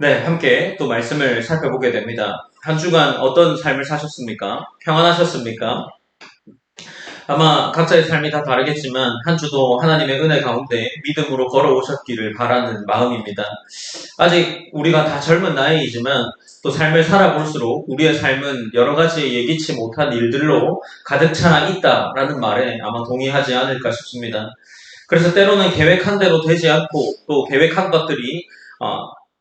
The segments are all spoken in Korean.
네, 함께 또 말씀을 살펴보게 됩니다. 한 주간 어떤 삶을 사셨습니까? 평안하셨습니까? 아마 각자의 삶이 다 다르겠지만 한 주도 하나님의 은혜 가운데 믿음으로 걸어오셨기를 바라는 마음입니다. 아직 우리가 다 젊은 나이이지만 또 삶을 살아볼수록 우리의 삶은 여러 가지 예기치 못한 일들로 가득 차 있다라는 말에 아마 동의하지 않을까 싶습니다. 그래서 때로는 계획한 대로 되지 않고 또 계획한 것들이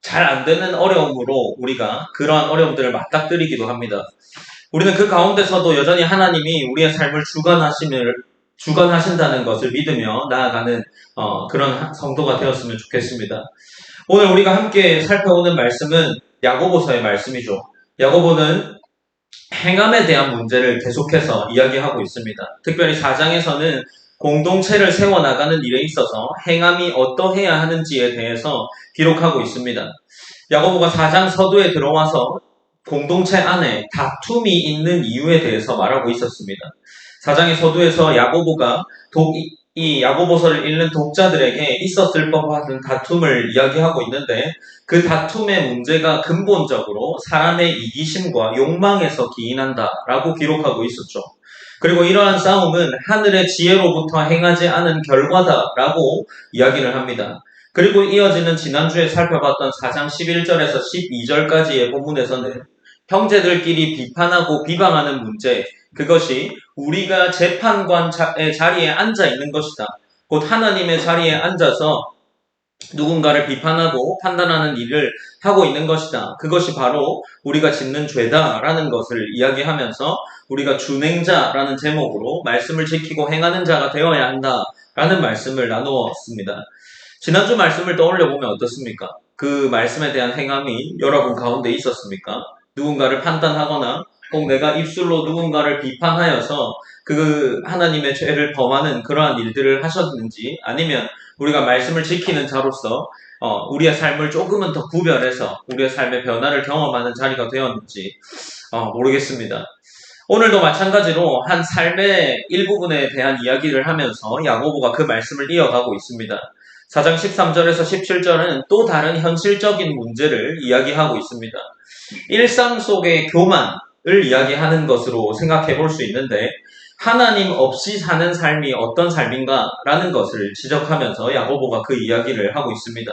잘 안 되는 어려움으로 우리가 그러한 어려움들을 맞닥뜨리기도 합니다. 우리는 그 가운데서도 여전히 하나님이 우리의 삶을 주관하신다는 것을 믿으며 나아가는 그런 성도가 되었으면 좋겠습니다. 오늘 우리가 함께 살펴보는 말씀은 야고보서의 말씀이죠. 야고보는 행함에 대한 문제를 계속해서 이야기하고 있습니다. 특별히 4장에서는 공동체를 세워나가는 일에 있어서 행함이 어떠해야 하는지에 대해서 기록하고 있습니다. 야고보가 4장 서두에 들어와서 공동체 안에 다툼이 있는 이유에 대해서 말하고 있었습니다. 4장의 서두에서 야고보가 이 야고보서를 읽는 독자들에게 있었을 법한 다툼을 이야기하고 있는데 그 다툼의 문제가 근본적으로 사람의 이기심과 욕망에서 기인한다라고 기록하고 있었죠. 그리고 이러한 싸움은 하늘의 지혜로부터 행하지 않은 결과다라고 이야기를 합니다. 그리고 이어지는 지난주에 살펴봤던 4장 11절에서 12절까지의 본문에서는 형제들끼리 비판하고 비방하는 문제, 그것이 우리가 재판관의 자리에 앉아 있는 것이다. 곧 하나님의 자리에 앉아서 누군가를 비판하고 판단하는 일을 하고 있는 것이다. 그것이 바로 우리가 짓는 죄다라는 것을 이야기하면서 우리가 준행자라는 제목으로 말씀을 지키고 행하는 자가 되어야 한다라는 말씀을 나누었습니다. 지난주 말씀을 떠올려보면 어떻습니까? 그 말씀에 대한 행함이 여러분 가운데 있었습니까? 누군가를 판단하거나 꼭 내가 입술로 누군가를 비판하여서 그 하나님의 죄를 범하는 그러한 일들을 하셨는지, 아니면 우리가 말씀을 지키는 자로서 우리의 삶을 조금은 더 구별해서 우리의 삶의 변화를 경험하는 자리가 되었는지 모르겠습니다. 오늘도 마찬가지로 한 삶의 일부분에 대한 이야기를 하면서 야고보가 그 말씀을 이어가고 있습니다. 4장 13절에서 17절은 또 다른 현실적인 문제를 이야기하고 있습니다. 일상 속의 교만을 이야기하는 것으로 생각해 볼 수 있는데, 하나님 없이 사는 삶이 어떤 삶인가라는 것을 지적하면서 야고보가 그 이야기를 하고 있습니다.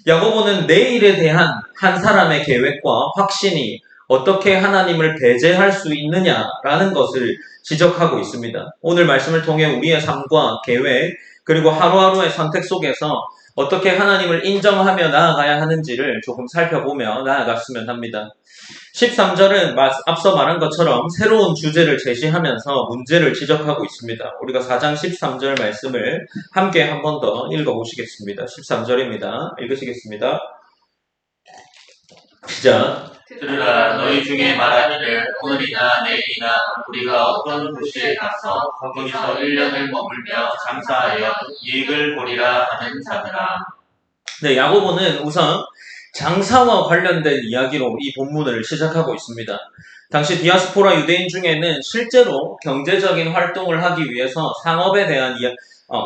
야고보는 내일에 대한 한 사람의 계획과 확신이 어떻게 하나님을 배제할 수 있느냐라는 것을 지적하고 있습니다. 오늘 말씀을 통해 우리의 삶과 계획, 그리고 하루하루의 선택 속에서 어떻게 하나님을 인정하며 나아가야 하는지를 조금 살펴보며 나아갔으면 합니다. 13절은 앞서 말한 것처럼 새로운 주제를 제시하면서 문제를 지적하고 있습니다. 우리가 4장 13절 말씀을 함께 한 번 더 읽어보시겠습니다. 13절입니다. 읽으시겠습니다. 시작. 들으라, 너희 중에 말하기를 오늘이나 내일이나 우리가 어떤 도시에 가서 거기서 1년을 머물며 장사하여 이익을 보리라 하는 자들아. 네, 야고보는 우선 장사와 관련된 이야기로 이 본문을 시작하고 있습니다. 당시 디아스포라 유대인 중에는 실제로 경제적인 활동을 하기 위해서 상업에 대한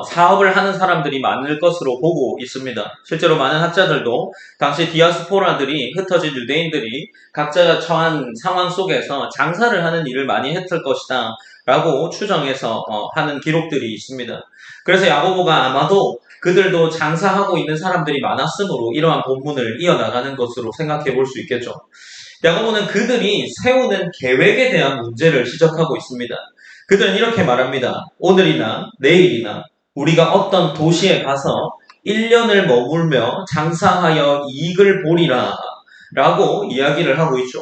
사업을 하는 사람들이 많을 것으로 보고 있습니다. 실제로 많은 학자들도 당시 디아스포라들이 흩어진 유대인들이 각자가 처한 상황 속에서 장사를 하는 일을 많이 했을 것이다 라고 추정해서 하는 기록들이 있습니다. 그래서 야고보가 아마도 그들도 장사하고 있는 사람들이 많았으므로 이러한 본문을 이어나가는 것으로 생각해 볼 수 있겠죠. 야고보는 그들이 세우는 계획에 대한 문제를 지적하고 있습니다. 그들은 이렇게 말합니다. 오늘이나 내일이나 우리가 어떤 도시에 가서 1년을 머물며 장사하여 이익을 보리라 라고 이야기를 하고 있죠.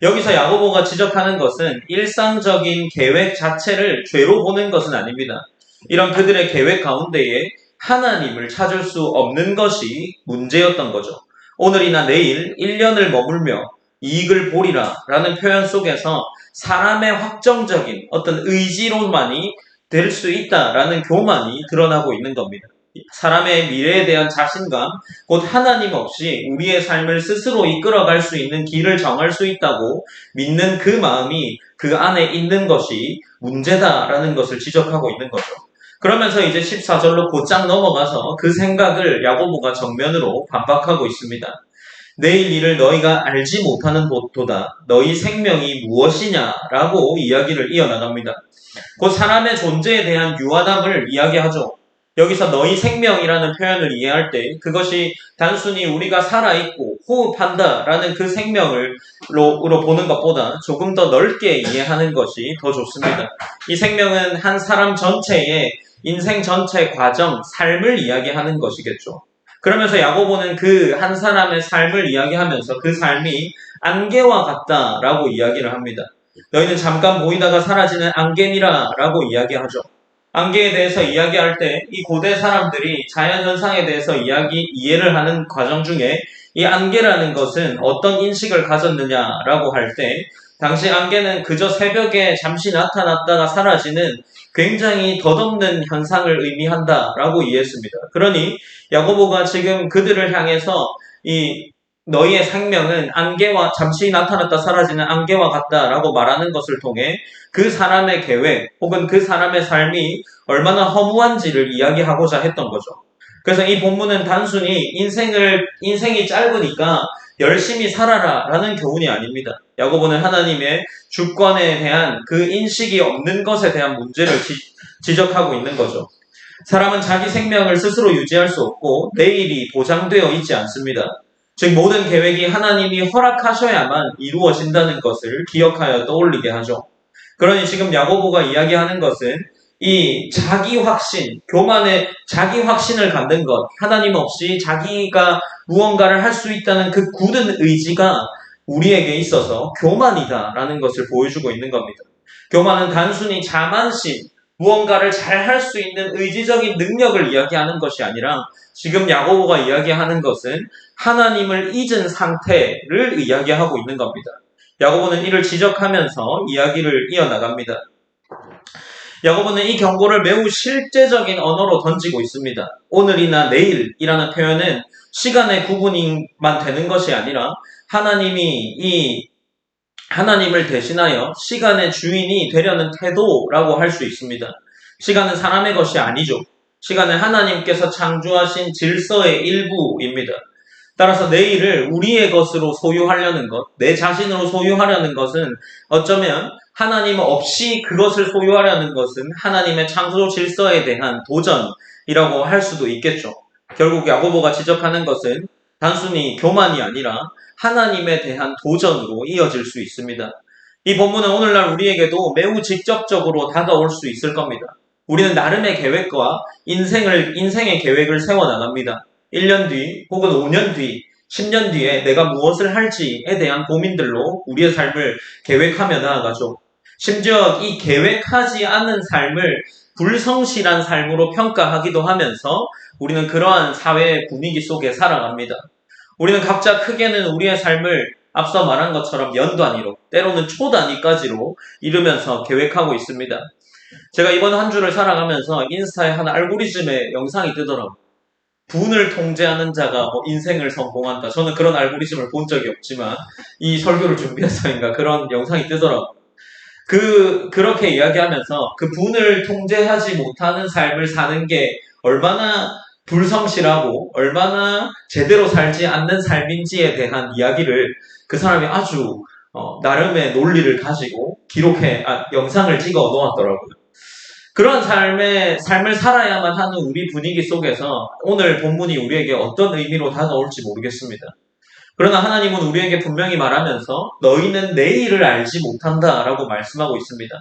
여기서 야고보가 지적하는 것은 일상적인 계획 자체를 죄로 보는 것은 아닙니다. 이런 그들의 계획 가운데에 하나님을 찾을 수 없는 것이 문제였던 거죠. 오늘이나 내일 1년을 머물며 이익을 보리라 라는 표현 속에서 사람의 확정적인 어떤 의지로만이 될 수 있다라는 교만이 드러나고 있는 겁니다. 사람의 미래에 대한 자신감, 곧 하나님 없이 우리의 삶을 스스로 이끌어갈 수 있는 길을 정할 수 있다고 믿는 그 마음이 그 안에 있는 것이 문제다라는 것을 지적하고 있는 거죠. 그러면서 이제 14절로 곧장 넘어가서 그 생각을 야고보가 정면으로 반박하고 있습니다. 내일 일을 너희가 알지 못하는 도다. 너희 생명이 무엇이냐라고 이야기를 이어나갑니다. 곧 사람의 존재에 대한 유한함을 이야기하죠. 여기서 너희 생명이라는 표현을 이해할 때 그것이 단순히 우리가 살아있고 호흡한다라는 그 생명으로 보는 것보다 조금 더 넓게 이해하는 것이 더 좋습니다. 이 생명은 한 사람 전체의 인생 전체 과정, 삶을 이야기하는 것이겠죠. 그러면서 야고보는 그 한 사람의 삶을 이야기하면서 그 삶이 안개와 같다라고 이야기를 합니다. 너희는 잠깐 보이다가 사라지는 안개니라 라고 이야기하죠. 안개에 대해서 이야기할 때 이 고대 사람들이 자연현상에 대해서 이해를 하는 과정 중에 이 안개라는 것은 어떤 인식을 가졌느냐라고 할 때 당시 안개는 그저 새벽에 잠시 나타났다가 사라지는 굉장히 덧없는 현상을 의미한다라고 이해했습니다. 그러니 야고보가 지금 그들을 향해서 이 너희의 생명은 안개와 잠시 나타났다 사라지는 안개와 같다라고 말하는 것을 통해 그 사람의 계획 혹은 그 사람의 삶이 얼마나 허무한지를 이야기하고자 했던 거죠. 그래서 이 본문은 단순히 인생이 짧으니까 열심히 살아라 라는 교훈이 아닙니다. 야고보는 하나님의 주권에 대한 그 인식이 없는 것에 대한 문제를 지적하고 있는 거죠. 사람은 자기 생명을 스스로 유지할 수 없고 내일이 보장되어 있지 않습니다. 즉 모든 계획이 하나님이 허락하셔야만 이루어진다는 것을 기억하여 떠올리게 하죠. 그러니 지금 야고보가 이야기하는 것은 이 자기 확신, 교만의 자기 확신을 갖는 것, 하나님 없이 자기가 무언가를 할 수 있다는 그 굳은 의지가 우리에게 있어서 교만이다라는 것을 보여주고 있는 겁니다. 교만은 단순히 자만심, 무언가를 잘 할 수 있는 의지적인 능력을 이야기하는 것이 아니라 지금 야고보가 이야기하는 것은 하나님을 잊은 상태를 이야기하고 있는 겁니다. 야고보는 이를 지적하면서 이야기를 이어나갑니다. 야고보는 이 경고를 매우 실제적인 언어로 던지고 있습니다. 오늘이나 내일이라는 표현은 시간의 구분만 되는 것이 아니라 하나님을 대신하여 시간의 주인이 되려는 태도라고 할 수 있습니다. 시간은 사람의 것이 아니죠. 시간은 하나님께서 창조하신 질서의 일부입니다. 따라서 내일을 우리의 것으로 소유하려는 것, 내 자신으로 소유하려는 것은 어쩌면 하나님 없이 그것을 소유하려는 것은 하나님의 창조 질서에 대한 도전이라고 할 수도 있겠죠. 결국 야고보가 지적하는 것은 단순히 교만이 아니라 하나님에 대한 도전으로 이어질 수 있습니다. 이 본문은 오늘날 우리에게도 매우 직접적으로 다가올 수 있을 겁니다. 우리는 나름의 계획과 인생의 계획을 세워나갑니다. 1년 뒤 혹은 5년 뒤, 10년 뒤에 내가 무엇을 할지에 대한 고민들로 우리의 삶을 계획하며 나아가죠. 심지어 이 계획하지 않은 삶을 불성실한 삶으로 평가하기도 하면서 우리는 그러한 사회의 분위기 속에 살아갑니다. 우리는 각자 크게는 우리의 삶을 앞서 말한 것처럼 연단위로, 때로는 초단위까지로 이루면서 계획하고 있습니다. 제가 이번 한 주를 살아가면서 인스타에 한 알고리즘에 영상이 뜨더라고요. 분을 통제하는 자가 인생을 성공한다. 저는 그런 알고리즘을 본 적이 없지만 이 설교를 준비해서인가 그런 영상이 뜨더라고요. 그렇게 이야기하면서 그 분을 통제하지 못하는 삶을 사는 게 얼마나 불성실하고 얼마나 제대로 살지 않는 삶인지에 대한 이야기를 그 사람이 아주 나름의 논리를 가지고 영상을 찍어 놓았더라고요. 그런 삶을 살아야만 하는 우리 분위기 속에서 오늘 본문이 우리에게 어떤 의미로 다가올지 모르겠습니다. 그러나 하나님은 우리에게 분명히 말하면서 너희는 내일을 알지 못한다라고 말씀하고 있습니다.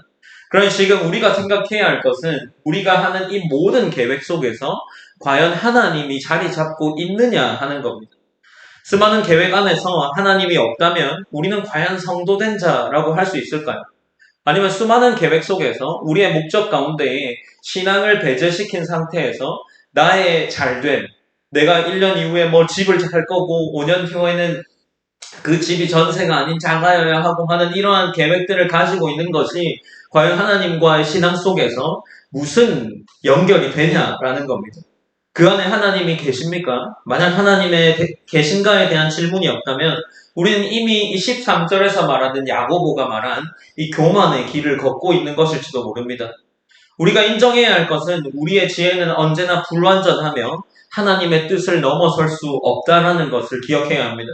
그러니 지금 우리가 생각해야 할 것은 우리가 하는 이 모든 계획 속에서 과연 하나님이 자리 잡고 있느냐 하는 겁니다. 수많은 계획 안에서 하나님이 없다면 우리는 과연 성도된 자라고 할 수 있을까요? 아니면 수많은 계획 속에서 우리의 목적 가운데에 신앙을 배제시킨 상태에서 나의 잘됨, 내가 1년 이후에 집을 살 거고 5년 후에는 그 집이 전세가 아닌 자가여야 하고 하는 이러한 계획들을 가지고 있는 것이 과연 하나님과의 신앙 속에서 무슨 연결이 되냐라는 겁니다. 그 안에 하나님이 계십니까? 만약 하나님의 계신가에 대한 질문이 없다면 우리는 이미 23절에서 말하는 야고보가 말한 이 교만의 길을 걷고 있는 것일지도 모릅니다. 우리가 인정해야 할 것은 우리의 지혜는 언제나 불완전하며 하나님의 뜻을 넘어설 수 없다라는 것을 기억해야 합니다.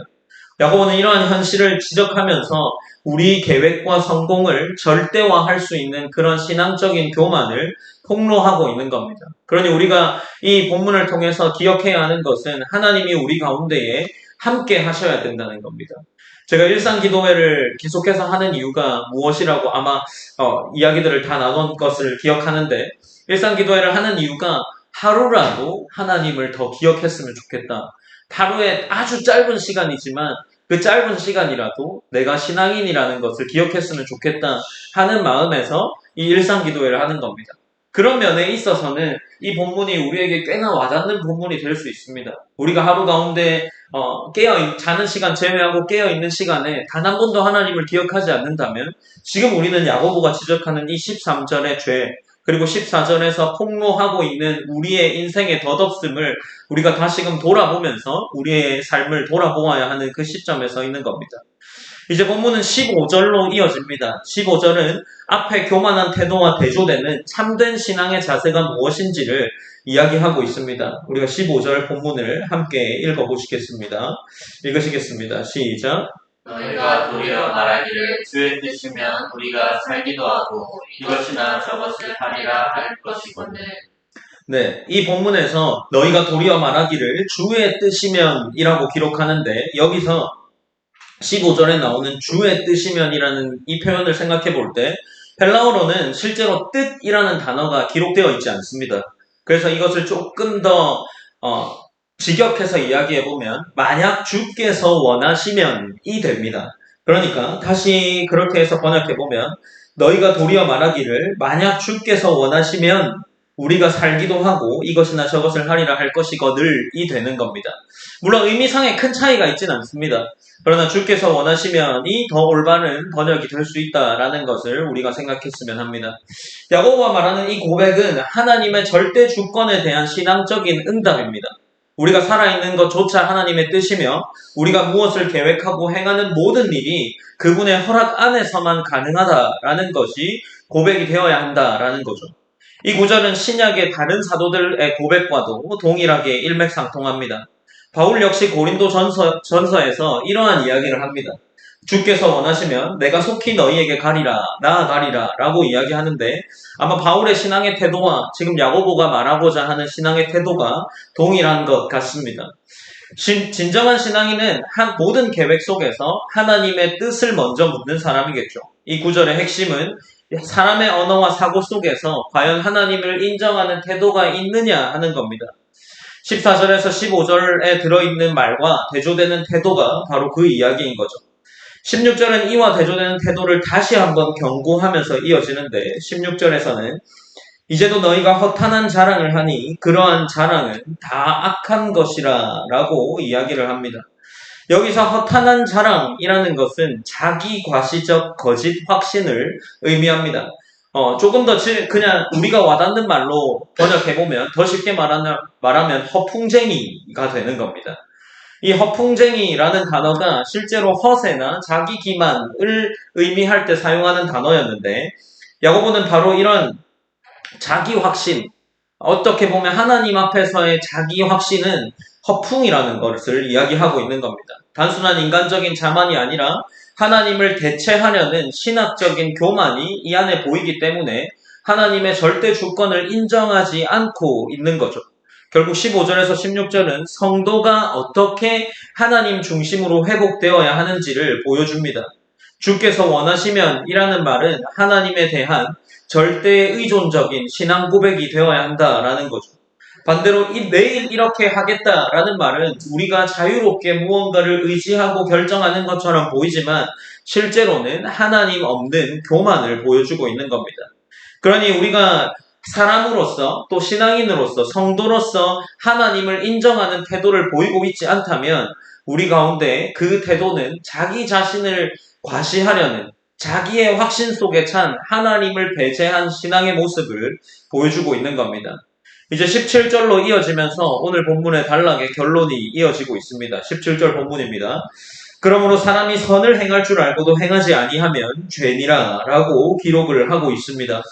야고보는 이러한 현실을 지적하면서 우리 계획과 성공을 절대화할 수 있는 그런 신앙적인 교만을 폭로하고 있는 겁니다. 그러니 우리가 이 본문을 통해서 기억해야 하는 것은 하나님이 우리 가운데에 함께 하셔야 된다는 겁니다. 제가 일상기도회를 계속해서 하는 이유가 무엇이라고 아마 이야기들을 다 나눈 것을 기억하는데, 일상기도회를 하는 이유가 하루라도 하나님을 더 기억했으면 좋겠다. 하루에 아주 짧은 시간이지만 그 짧은 시간이라도 내가 신앙인이라는 것을 기억했으면 좋겠다 하는 마음에서 이 일상기도회를 하는 겁니다. 그런 면에 있어서는 이 본문이 우리에게 꽤나 와닿는 본문이 될 수 있습니다. 우리가 하루 가운데 자는 시간 제외하고 깨어있는 시간에 단 한 번도 하나님을 기억하지 않는다면 지금 우리는 야고보가 지적하는 이 13절의 죄, 그리고 14절에서 폭로하고 있는 우리의 인생의 덧없음을 우리가 다시금 돌아보면서 우리의 삶을 돌아보아야 하는 그 시점에 서 있는 겁니다. 이제 본문은 15절로 이어집니다. 15절은 앞에 교만한 태도와 대조되는 참된 신앙의 자세가 무엇인지를 이야기하고 있습니다. 우리가 15절 본문을 함께 읽어보시겠습니다. 읽으시겠습니다. 시작. 너희가 도리어 말하기를 주의 뜻이면 우리가 살기도 하고 이것이나 저것을 하리라 할 것이거늘. 네, 이 본문에서 너희가 도리어 말하기를 주의 뜻이면 이라고 기록하는데, 여기서 15절에 나오는 주의 뜻이면이라는 이 표현을 생각해 볼 때 헬라어로는 실제로 뜻이라는 단어가 기록되어 있지 않습니다. 그래서 이것을 조금 더 직역해서 이야기해 보면 만약 주께서 원하시면이 됩니다. 그러니까 다시 그렇게 해서 번역해 보면 너희가 도리어 말하기를 만약 주께서 원하시면 우리가 살기도 하고 이것이나 저것을 하리라 할 것이거늘이 되는 겁니다. 물론 의미상의 큰 차이가 있지는 않습니다. 그러나 주께서 원하시면이 더 올바른 번역이 될 수 있다라는 것을 우리가 생각했으면 합니다. 야고보가 말하는 이 고백은 하나님의 절대 주권에 대한 신앙적인 응답입니다. 우리가 살아있는 것조차 하나님의 뜻이며 우리가 무엇을 계획하고 행하는 모든 일이 그분의 허락 안에서만 가능하다라는 것이 고백이 되어야 한다라는 거죠. 이 구절은 신약의 다른 사도들의 고백과도 동일하게 일맥상통합니다. 바울 역시 고린도 전서에서 이러한 이야기를 합니다. 주께서 원하시면 내가 속히 너희에게 가리라, 나아가리라 라고 이야기하는데, 아마 바울의 신앙의 태도와 지금 야고보가 말하고자 하는 신앙의 태도가 동일한 것 같습니다. 진정한 신앙인은 모든 계획 속에서 하나님의 뜻을 먼저 묻는 사람이겠죠. 이 구절의 핵심은 사람의 언어와 사고 속에서 과연 하나님을 인정하는 태도가 있느냐 하는 겁니다. 14절에서 15절에 들어있는 말과 대조되는 태도가 바로 그 이야기인 거죠. 16절은 이와 대조되는 태도를 다시 한번 경고하면서 이어지는데, 16절에서는 이제도 너희가 허탄한 자랑을 하니 그러한 자랑은 다 악한 것이라 라고 이야기를 합니다. 여기서 허탄한 자랑이라는 것은 자기 과시적 거짓 확신을 의미합니다. 조금 더 그냥 우리가 와닿는 말로 번역해보면, 더 쉽게 말하면 허풍쟁이가 되는 겁니다. 이 허풍쟁이라는 단어가 실제로 허세나 자기 기만을 의미할 때 사용하는 단어였는데, 야고보는 바로 이런 자기 확신, 어떻게 보면 하나님 앞에서의 자기 확신은 허풍이라는 것을 이야기하고 있는 겁니다. 단순한 인간적인 자만이 아니라 하나님을 대체하려는 신학적인 교만이 이 안에 보이기 때문에 하나님의 절대 주권을 인정하지 않고 있는 거죠. 결국 15절에서 16절은 성도가 어떻게 하나님 중심으로 회복되어야 하는지를 보여줍니다. 주께서 원하시면 이라는 말은 하나님에 대한 절대 의존적인 신앙 고백이 되어야 한다라는 거죠. 반대로 내일 이렇게 하겠다라는 말은 우리가 자유롭게 무언가를 의지하고 결정하는 것처럼 보이지만 실제로는 하나님 없는 교만을 보여주고 있는 겁니다. 그러니 우리가 사람으로서 또 신앙인으로서 성도로서 하나님을 인정하는 태도를 보이고 있지 않다면 우리 가운데 그 태도는 자기 자신을 과시하려는 자기의 확신 속에 찬 하나님을 배제한 신앙의 모습을 보여주고 있는 겁니다. 이제 17절로 이어지면서 오늘 본문의 단락의 결론이 이어지고 있습니다. 17절 본문입니다. 그러므로 사람이 선을 행할 줄 알고도 행하지 아니하면 죄니라 라고 기록을 하고 있습니다.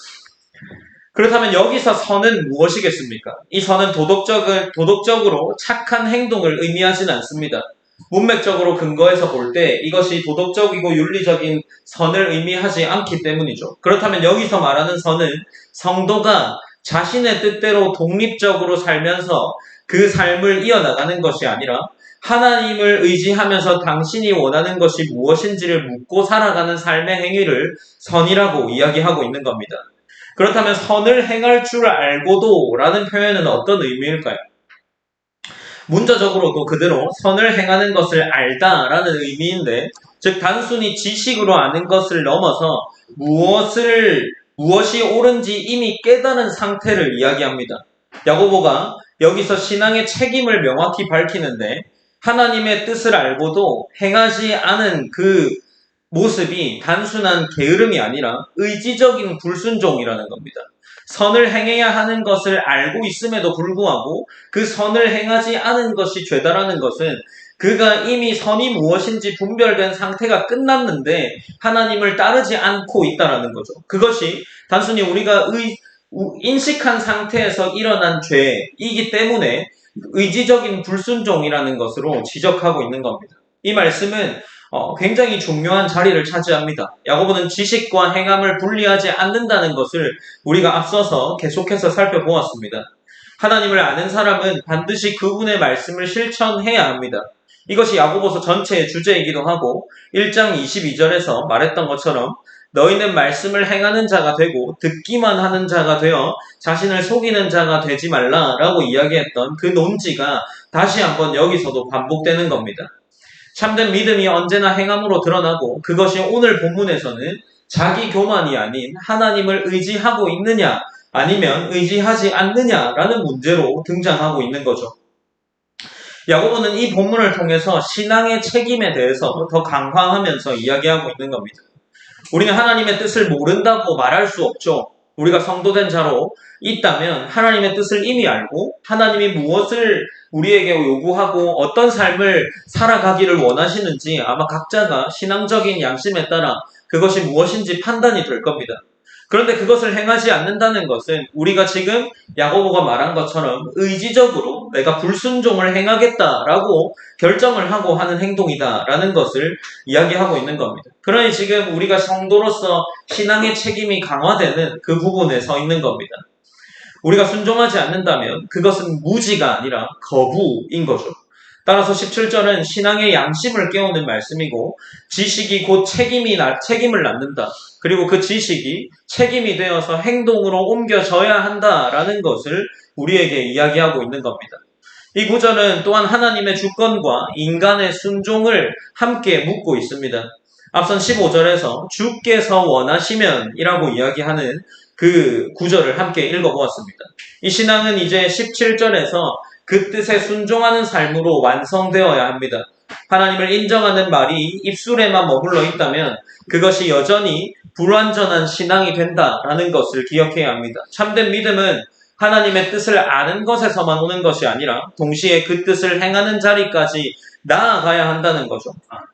그렇다면 여기서 선은 무엇이겠습니까? 이 선은 도덕적으로 착한 행동을 의미하지는 않습니다. 문맥적으로 근거해서 볼 때 이것이 도덕적이고 윤리적인 선을 의미하지 않기 때문이죠. 그렇다면 여기서 말하는 선은 성도가 자신의 뜻대로 독립적으로 살면서 그 삶을 이어나가는 것이 아니라 하나님을 의지하면서 당신이 원하는 것이 무엇인지를 묻고 살아가는 삶의 행위를 선이라고 이야기하고 있는 겁니다. 그렇다면 선을 행할 줄 알고도 라는 표현은 어떤 의미일까요? 문자적으로도 그대로 선을 행하는 것을 알다라는 의미인데, 즉 단순히 지식으로 아는 것을 넘어서 무엇이 옳은지 이미 깨달은 상태를 이야기합니다. 야고보가 여기서 신앙의 책임을 명확히 밝히는데, 하나님의 뜻을 알고도 행하지 않은 그 모습이 단순한 게으름이 아니라 의지적인 불순종이라는 겁니다. 선을 행해야 하는 것을 알고 있음에도 불구하고 그 선을 행하지 않은 것이 죄다라는 것은 그가 이미 선이 무엇인지 분별된 상태가 끝났는데 하나님을 따르지 않고 있다라는 거죠. 그것이 단순히 우리가 인식한 상태에서 일어난 죄이기 때문에 의지적인 불순종이라는 것으로 지적하고 있는 겁니다. 이 말씀은 굉장히 중요한 자리를 차지합니다. 야고보는 지식과 행함을 분리하지 않는다는 것을 우리가 앞서서 계속해서 살펴보았습니다. 하나님을 아는 사람은 반드시 그분의 말씀을 실천해야 합니다. 이것이 야고보서 전체의 주제이기도 하고 1장 22절에서 말했던 것처럼 너희는 말씀을 행하는 자가 되고 듣기만 하는 자가 되어 자신을 속이는 자가 되지 말라라고 이야기했던 그 논지가 다시 한번 여기서도 반복되는 겁니다. 참된 믿음이 언제나 행함으로 드러나고 그것이 오늘 본문에서는 자기 교만이 아닌 하나님을 의지하고 있느냐 아니면 의지하지 않느냐라는 문제로 등장하고 있는 거죠. 야고보는 이 본문을 통해서 신앙의 책임에 대해서 더 강화하면서 이야기하고 있는 겁니다. 우리는 하나님의 뜻을 모른다고 말할 수 없죠. 우리가 성도된 자로 있다면 하나님의 뜻을 이미 알고 하나님이 무엇을 우리에게 요구하고 어떤 삶을 살아가기를 원하시는지 아마 각자가 신앙적인 양심에 따라 그것이 무엇인지 판단이 될 겁니다. 그런데 그것을 행하지 않는다는 것은 우리가 지금 야고보가 말한 것처럼 의지적으로 내가 불순종을 행하겠다라고 결정을 하고 하는 행동이다라는 것을 이야기하고 있는 겁니다. 그러니 지금 우리가 성도로서 신앙의 책임이 강화되는 그 부분에 서 있는 겁니다. 우리가 순종하지 않는다면 그것은 무지가 아니라 거부인 거죠. 따라서 17절은 신앙의 양심을 깨우는 말씀이고 지식이 곧 책임을 낳는다. 그리고 그 지식이 책임이 되어서 행동으로 옮겨져야 한다라는 것을 우리에게 이야기하고 있는 겁니다. 이 구절은 또한 하나님의 주권과 인간의 순종을 함께 묻고 있습니다. 앞선 15절에서 주께서 원하시면 이라고 이야기하는 그 구절을 함께 읽어보았습니다. 이 신앙은 이제 17절에서 그 뜻에 순종하는 삶으로 완성되어야 합니다. 하나님을 인정하는 말이 입술에만 머물러 있다면 그것이 여전히 불완전한 신앙이 된다라는 것을 기억해야 합니다. 참된 믿음은 하나님의 뜻을 아는 것에서만 오는 것이 아니라 동시에 그 뜻을 행하는 자리까지 나아가야 한다는 거죠.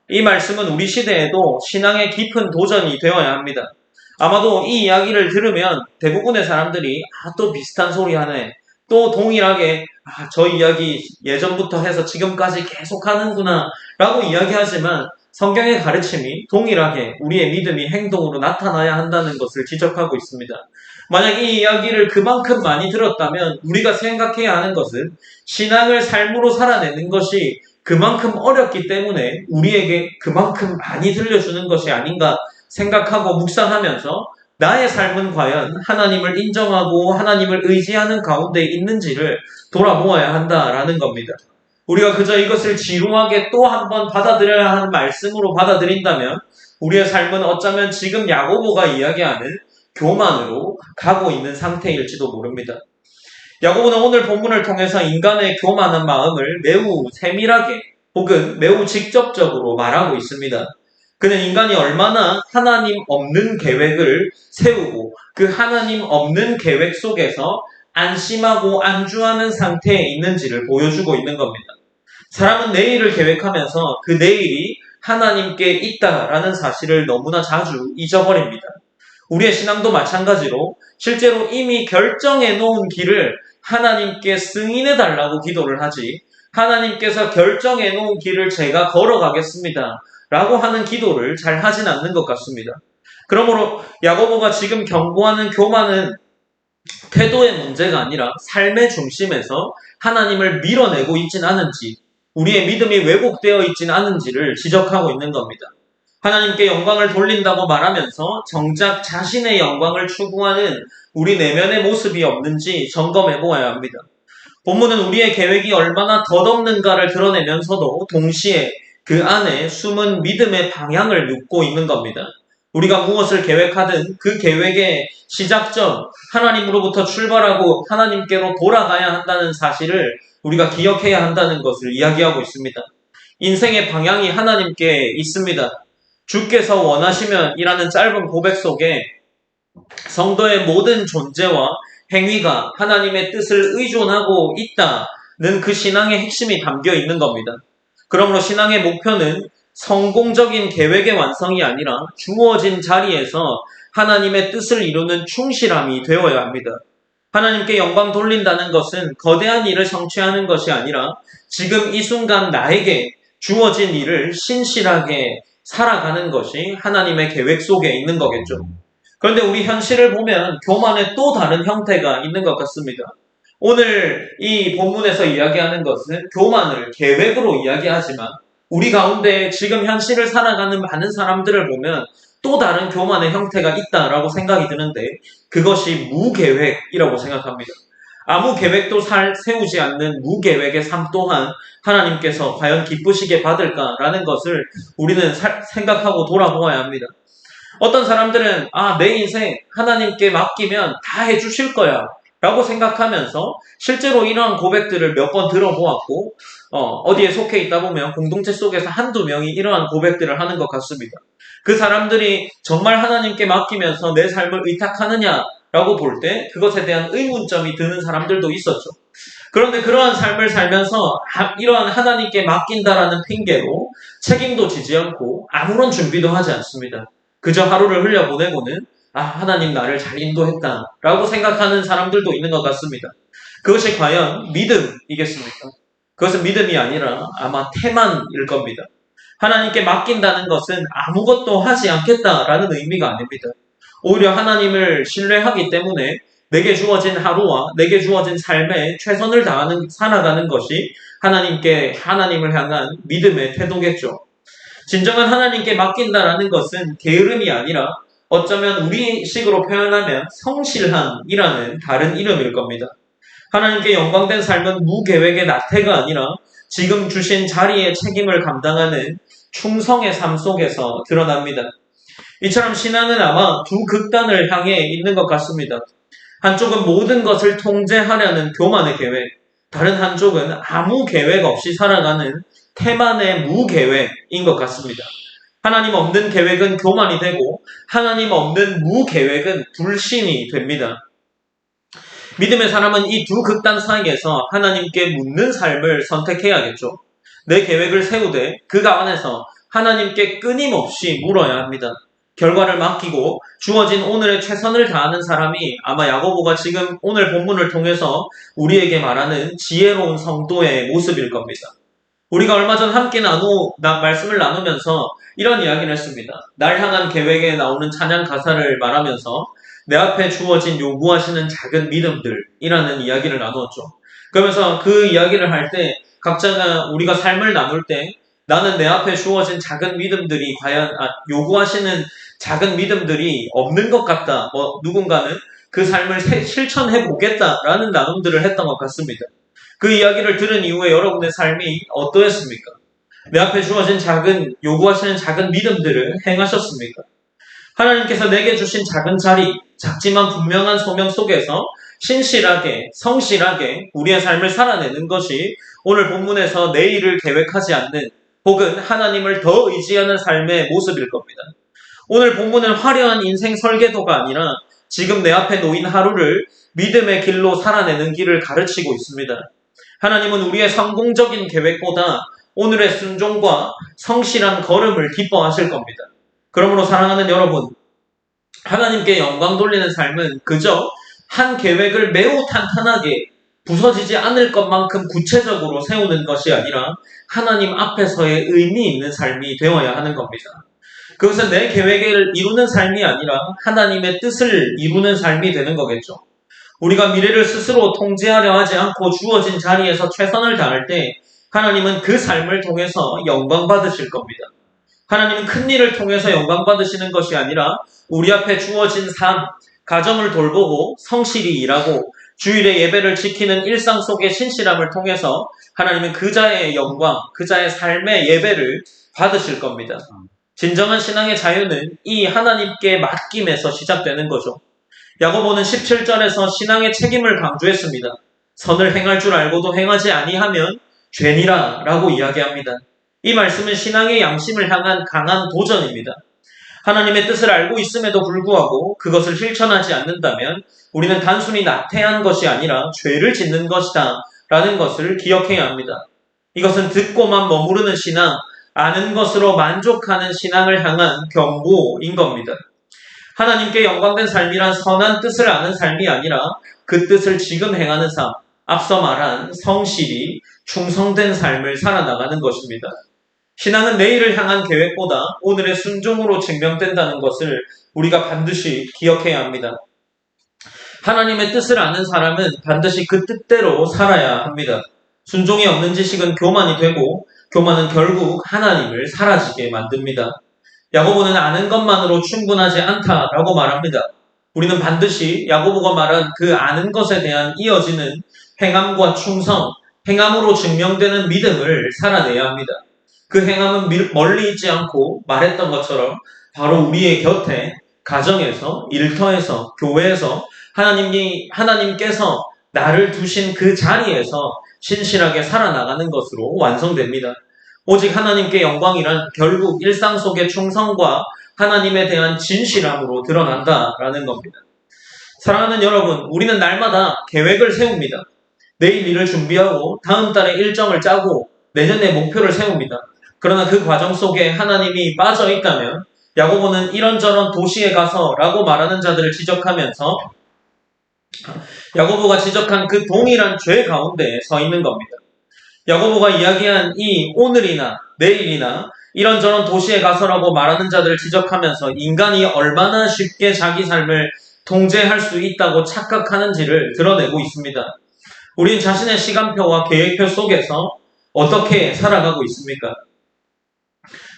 이 말씀은 우리 시대에도 신앙의 깊은 도전이 되어야 합니다. 아마도 이 이야기를 들으면 대부분의 사람들이 또 비슷한 소리 하네. 또 동일하게 저 이야기 예전부터 해서 지금까지 계속 하는구나 라고 이야기하지만 성경의 가르침이 동일하게 우리의 믿음이 행동으로 나타나야 한다는 것을 지적하고 있습니다. 만약 이 이야기를 그만큼 많이 들었다면 우리가 생각해야 하는 것은 신앙을 삶으로 살아내는 것이 그만큼 어렵기 때문에 우리에게 그만큼 많이 들려주는 것이 아닌가 생각하고 묵상하면서 나의 삶은 과연 하나님을 인정하고 하나님을 의지하는 가운데 있는지를 돌아보아야 한다라는 겁니다. 우리가 그저 이것을 지루하게 또 한 번 받아들여야 하는 말씀으로 받아들인다면 우리의 삶은 어쩌면 지금 야고보가 이야기하는 교만으로 가고 있는 상태일지도 모릅니다. 야고보는 오늘 본문을 통해서 인간의 교만한 마음을 매우 세밀하게 혹은 매우 직접적으로 말하고 있습니다. 그는 인간이 얼마나 하나님 없는 계획을 세우고 그 하나님 없는 계획 속에서 안심하고 안주하는 상태에 있는지를 보여주고 있는 겁니다. 사람은 내일을 계획하면서 그 내일이 하나님께 있다라는 사실을 너무나 자주 잊어버립니다. 우리의 신앙도 마찬가지로 실제로 이미 결정해 놓은 길을 하나님께 승인해 달라고 기도를 하지 하나님께서 결정해 놓은 길을 제가 걸어가겠습니다. 라고 하는 기도를 잘 하진 않는 것 같습니다. 그러므로 야고보가 지금 경고하는 교만은 태도의 문제가 아니라 삶의 중심에서 하나님을 밀어내고 있진 않은지, 우리의 믿음이 왜곡되어 있진 않은지를 지적하고 있는 겁니다. 하나님께 영광을 돌린다고 말하면서 정작 자신의 영광을 추구하는 우리 내면의 모습이 없는지 점검해 보아야 합니다. 본문은 우리의 계획이 얼마나 덧없는가를 드러내면서도 동시에 그 안에 숨은 믿음의 방향을 묻고 있는 겁니다. 우리가 무엇을 계획하든 그 계획의 시작점, 하나님으로부터 출발하고 하나님께로 돌아가야 한다는 사실을 우리가 기억해야 한다는 것을 이야기하고 있습니다. 인생의 방향이 하나님께 있습니다. 주께서 원하시면 이라는 짧은 고백 속에 성도의 모든 존재와 행위가 하나님의 뜻을 의존하고 있다는 그 신앙의 핵심이 담겨 있는 겁니다. 그러므로 신앙의 목표는 성공적인 계획의 완성이 아니라 주어진 자리에서 하나님의 뜻을 이루는 충실함이 되어야 합니다. 하나님께 영광 돌린다는 것은 거대한 일을 성취하는 것이 아니라 지금 이 순간 나에게 주어진 일을 신실하게 살아가는 것이 하나님의 계획 속에 있는 거겠죠. 그런데 우리 현실을 보면 교만의 또 다른 형태가 있는 것 같습니다. 오늘 이 본문에서 이야기하는 것은 교만을 계획으로 이야기하지만 우리 가운데 지금 현실을 살아가는 많은 사람들을 보면 또 다른 교만의 형태가 있다라고 생각이 드는데 그것이 무계획이라고 생각합니다. 아무 계획도 세우지 않는 무계획의 삶 또한 하나님께서 과연 기쁘시게 받을까라는 것을 우리는 생각하고 돌아보아야 합니다. 어떤 사람들은 내 인생 하나님께 맡기면 다 해주실 거야 라고 생각하면서 실제로 이러한 고백들을 몇 번 들어보았고 어디에 속해 있다 보면 공동체 속에서 한두 명이 이러한 고백들을 하는 것 같습니다. 그 사람들이 정말 하나님께 맡기면서 내 삶을 의탁하느냐라고 볼 때 그것에 대한 의문점이 드는 사람들도 있었죠. 그런데 그러한 삶을 살면서 이러한 하나님께 맡긴다라는 핑계로 책임도 지지 않고 아무런 준비도 하지 않습니다. 그저 하루를 흘려보내고는 하나님 나를 잘 인도했다라고 생각하는 사람들도 있는 것 같습니다. 그것이 과연 믿음이겠습니까? 그것은 믿음이 아니라 아마 태만일 겁니다. 하나님께 맡긴다는 것은 아무것도 하지 않겠다라는 의미가 아닙니다. 오히려 하나님을 신뢰하기 때문에 내게 주어진 하루와 내게 주어진 삶에 최선을 살아가는 것이 하나님을 향한 믿음의 태도겠죠. 진정한 하나님께 맡긴다라는 것은 게으름이 아니라 어쩌면 우리식으로 표현하면 성실함이라는 다른 이름일 겁니다. 하나님께 영광된 삶은 무계획의 나태가 아니라 지금 주신 자리의 책임을 감당하는 충성의 삶 속에서 드러납니다. 이처럼 신앙은 아마 두 극단을 향해 있는 것 같습니다. 한쪽은 모든 것을 통제하려는 교만의 계획, 다른 한쪽은 아무 계획 없이 살아가는 태만의 무계획인 것 같습니다. 하나님 없는 계획은 교만이 되고 하나님 없는 무계획은 불신이 됩니다. 믿음의 사람은 이 두 극단 사이에서 하나님께 묻는 삶을 선택해야겠죠. 내 계획을 세우되 그 안에서 하나님께 끊임없이 물어야 합니다. 결과를 맡기고 주어진 오늘의 최선을 다하는 사람이 아마 야고보가 지금 오늘 본문을 통해서 우리에게 말하는 지혜로운 성도의 모습일 겁니다. 우리가 얼마 전 함께 말씀을 나누면서 이런 이야기를 했습니다. 날 향한 계획에 나오는 찬양 가사를 말하면서 내 앞에 주어진 요구하시는 작은 믿음들이라는 이야기를 나누었죠. 그러면서 그 이야기를 할 때 각자가 우리가 삶을 나눌 때 나는 내 앞에 주어진 작은 믿음들이 과연 요구하시는 작은 믿음들이 없는 것 같다. 누군가는 그 삶을 실천해 보겠다라는 나눔들을 했던 것 같습니다. 그 이야기를 들은 이후에 여러분의 삶이 어떠했습니까? 내 앞에 주어진 요구하시는 작은 믿음들을 행하셨습니까? 하나님께서 내게 주신 작은 자리, 작지만 분명한 소명 속에서 신실하게, 성실하게 우리의 삶을 살아내는 것이 오늘 본문에서 내일을 계획하지 않는 혹은 하나님을 더 의지하는 삶의 모습일 겁니다. 오늘 본문은 화려한 인생 설계도가 아니라 지금 내 앞에 놓인 하루를 믿음의 길로 살아내는 길을 가르치고 있습니다. 하나님은 우리의 성공적인 계획보다 오늘의 순종과 성실한 걸음을 기뻐하실 겁니다. 그러므로 사랑하는 여러분, 하나님께 영광 돌리는 삶은 그저 한 계획을 매우 탄탄하게 부서지지 않을 것만큼 구체적으로 세우는 것이 아니라 하나님 앞에서의 의미 있는 삶이 되어야 하는 겁니다. 그것은 내 계획을 이루는 삶이 아니라 하나님의 뜻을 이루는 삶이 되는 거겠죠. 우리가 미래를 스스로 통제하려 하지 않고 주어진 자리에서 최선을 다할 때 하나님은 그 삶을 통해서 영광 받으실 겁니다. 하나님은 큰 일을 통해서 영광 받으시는 것이 아니라 우리 앞에 주어진 삶, 가정을 돌보고 성실히 일하고 주일에 예배를 지키는 일상 속의 신실함을 통해서 하나님은 그자의 영광, 그자의 삶의 예배를 받으실 겁니다. 진정한 신앙의 자유는 이 하나님께 맡김에서 시작되는 거죠. 야고보는 17절에서 신앙의 책임을 강조했습니다. 선을 행할 줄 알고도 행하지 아니하면 죄니라 라고 이야기합니다. 이 말씀은 신앙의 양심을 향한 강한 도전입니다. 하나님의 뜻을 알고 있음에도 불구하고 그것을 실천하지 않는다면 우리는 단순히 나태한 것이 아니라 죄를 짓는 것이다 라는 것을 기억해야 합니다. 이것은 듣고만 머무르는 신앙, 아는 것으로 만족하는 신앙을 향한 경고인 겁니다. 하나님께 영광된 삶이란 선한 뜻을 아는 삶이 아니라 그 뜻을 지금 행하는 삶, 앞서 말한 성실히 충성된 삶을 살아나가는 것입니다. 신앙은 내일을 향한 계획보다 오늘의 순종으로 증명된다는 것을 우리가 반드시 기억해야 합니다. 하나님의 뜻을 아는 사람은 반드시 그 뜻대로 살아야 합니다. 순종이 없는 지식은 교만이 되고 교만은 결국 하나님을 사라지게 만듭니다. 야고보는 아는 것만으로 충분하지 않다라고 말합니다. 우리는 반드시 야고보가 말한 그 아는 것에 대한 이어지는 행함과 충성, 행함으로 증명되는 믿음을 살아내야 합니다. 그 행함은 멀리 있지 않고 말했던 것처럼 바로 우리의 곁에, 가정에서, 일터에서, 교회에서 하나님께서 나를 두신 그 자리에서 신실하게 살아나가는 것으로 완성됩니다. 오직 하나님께 영광이란 결국 일상 속의 충성과 하나님에 대한 진실함으로 드러난다라는 겁니다. 사랑하는 여러분, 우리는 날마다 계획을 세웁니다. 내일 일을 준비하고 다음 달에 일정을 짜고 내년에 목표를 세웁니다. 그러나 그 과정 속에 하나님이 빠져 있다면 야고보는 이런저런 도시에 가서 라고 말하는 자들을 지적하면서 야고보가 지적한 그 동일한 죄 가운데 서 있는 겁니다. 야고보가 이야기한 이 오늘이나 내일이나 이런저런 도시에 가서라고 말하는 자들을 지적하면서 인간이 얼마나 쉽게 자기 삶을 통제할 수 있다고 착각하는지를 드러내고 있습니다. 우린 자신의 시간표와 계획표 속에서 어떻게 살아가고 있습니까?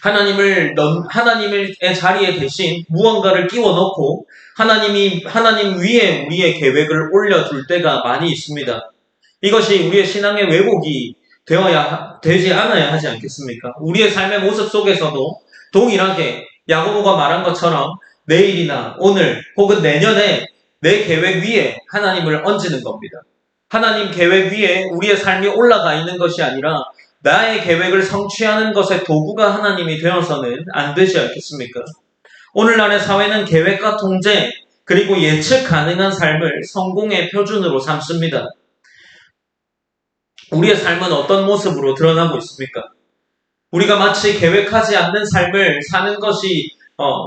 하나님의 자리에 대신 무언가를 끼워 넣고 하나님 위에 우리의 계획을 올려둘 때가 많이 있습니다. 이것이 우리의 신앙의 왜곡이 되지 않아야 하지 않겠습니까? 우리의 삶의 모습 속에서도 동일하게 야고보가 말한 것처럼 내일이나 오늘 혹은 내년에 내 계획 위에 하나님을 얹는 겁니다. 하나님 계획 위에 우리의 삶이 올라가 있는 것이 아니라 나의 계획을 성취하는 것의 도구가 하나님이 되어서는 안 되지 않겠습니까? 오늘날의 사회는 계획과 통제 그리고 예측 가능한 삶을 성공의 표준으로 삼습니다. 우리의 삶은 어떤 모습으로 드러나고 있습니까? 우리가 마치 계획하지 않는 삶을 사는 것이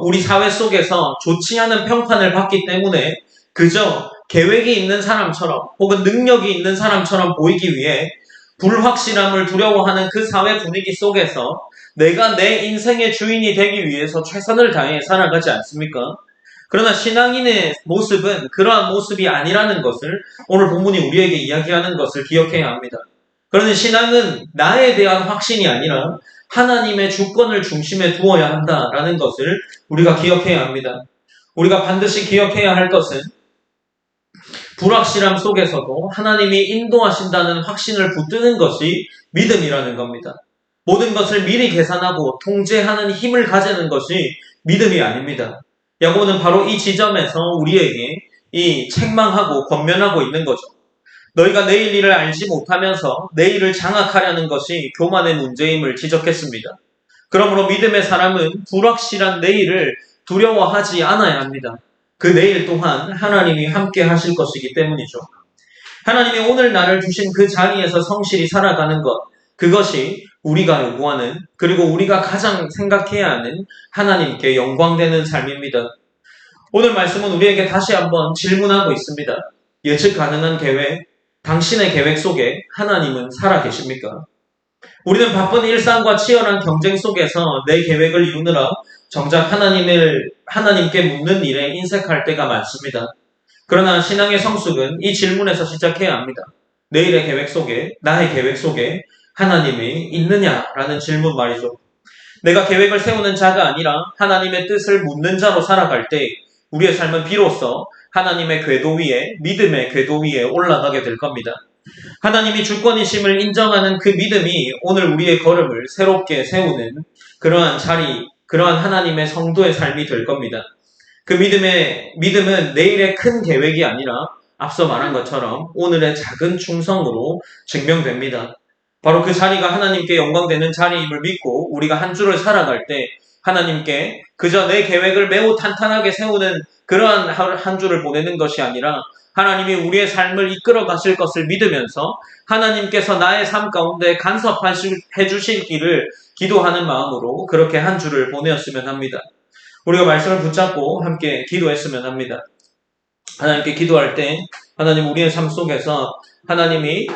우리 사회 속에서 좋지 않은 평판을 받기 때문에 그저 계획이 있는 사람처럼 혹은 능력이 있는 사람처럼 보이기 위해 불확실함을 두려워하는 그 사회 분위기 속에서 내가 내 인생의 주인이 되기 위해서 최선을 다해 살아가지 않습니까? 그러나 신앙인의 모습은 그러한 모습이 아니라는 것을 오늘 본문이 우리에게 이야기하는 것을 기억해야 합니다. 그러니 신앙은 나에 대한 확신이 아니라 하나님의 주권을 중심에 두어야 한다라는 것을 우리가 기억해야 합니다. 우리가 반드시 기억해야 할 것은 불확실함 속에서도 하나님이 인도하신다는 확신을 붙드는 것이 믿음이라는 겁니다. 모든 것을 미리 계산하고 통제하는 힘을 가지는 것이 믿음이 아닙니다. 야고보는 바로 이 지점에서 우리에게 이 책망하고 권면하고 있는 거죠. 너희가 내일 일을 알지 못하면서 내일을 장악하려는 것이 교만의 문제임을 지적했습니다. 그러므로 믿음의 사람은 불확실한 내일을 두려워하지 않아야 합니다. 그 내일 또한 하나님이 함께 하실 것이기 때문이죠. 하나님이 오늘 나를 주신 그 자리에서 성실히 살아가는 것, 그것이 우리가 요구하는 그리고 우리가 가장 생각해야 하는 하나님께 영광되는 삶입니다. 오늘 말씀은 우리에게 다시 한번 질문하고 있습니다. 예측 가능한 계획, 당신의 계획 속에 하나님은 살아계십니까? 우리는 바쁜 일상과 치열한 경쟁 속에서 내 계획을 이루느라 정작 하나님께 묻는 일에 인색할 때가 많습니다. 그러나 신앙의 성숙은 이 질문에서 시작해야 합니다. 내일의 계획 속에, 나의 계획 속에 하나님이 있느냐라는 질문 말이죠. 내가 계획을 세우는 자가 아니라 하나님의 뜻을 묻는 자로 살아갈 때 우리의 삶은 비로소 하나님의 궤도 위에, 믿음의 궤도 위에 올라가게 될 겁니다. 하나님이 주권이심을 인정하는 그 믿음이 오늘 우리의 걸음을 새롭게 세우는 그러한 하나님의 성도의 삶이 될 겁니다. 그 믿음은 내일의 큰 계획이 아니라 앞서 말한 것처럼 오늘의 작은 충성으로 증명됩니다. 바로 그 자리가 하나님께 영광되는 자리임을 믿고 우리가 한 주를 살아갈 때 하나님께 그저 내 계획을 매우 탄탄하게 세우는 그러한 한 주를 보내는 것이 아니라 하나님이 우리의 삶을 이끌어 가실 것을 믿으면서 하나님께서 나의 삶 가운데 간섭해 주시기를 기도하는 마음으로 그렇게 한 주를 보내었으면 합니다. 우리가 말씀을 붙잡고 함께 기도했으면 합니다. 하나님께 기도할 때 하나님 우리의 삶 속에서 하나님이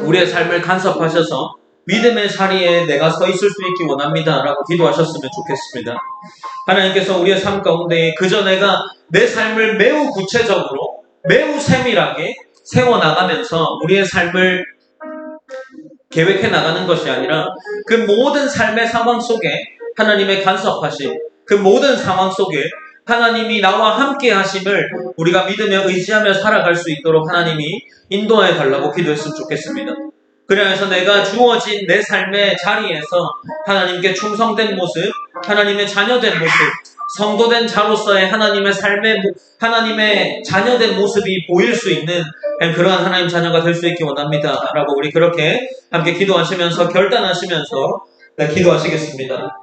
우리의 삶을 간섭하셔서 믿음의 자리에 내가 서 있을 수 있기 원합니다 라고 기도하셨으면 좋겠습니다. 하나님께서 우리의 삶 가운데 그저 내가 내 삶을 매우 구체적으로 매우 세밀하게 세워나가면서 우리의 삶을 계획해 나가는 것이 아니라 그 모든 삶의 상황 속에 하나님의 간섭하심, 그 모든 상황 속에 하나님이 나와 함께 하심을 우리가 믿으며 의지하며 살아갈 수 있도록 하나님이 인도하여 달라고 기도했으면 좋겠습니다. 그래서 내가 주어진 내 삶의 자리에서 하나님께 충성된 모습, 하나님의 자녀된 모습, 성도된 자로서의 하나님의 자녀된 모습이 보일 수 있는 그러한 하나님 자녀가 될 수 있기 원합니다 라고 우리 그렇게 함께 기도하시면서 결단하시면서 기도하시겠습니다.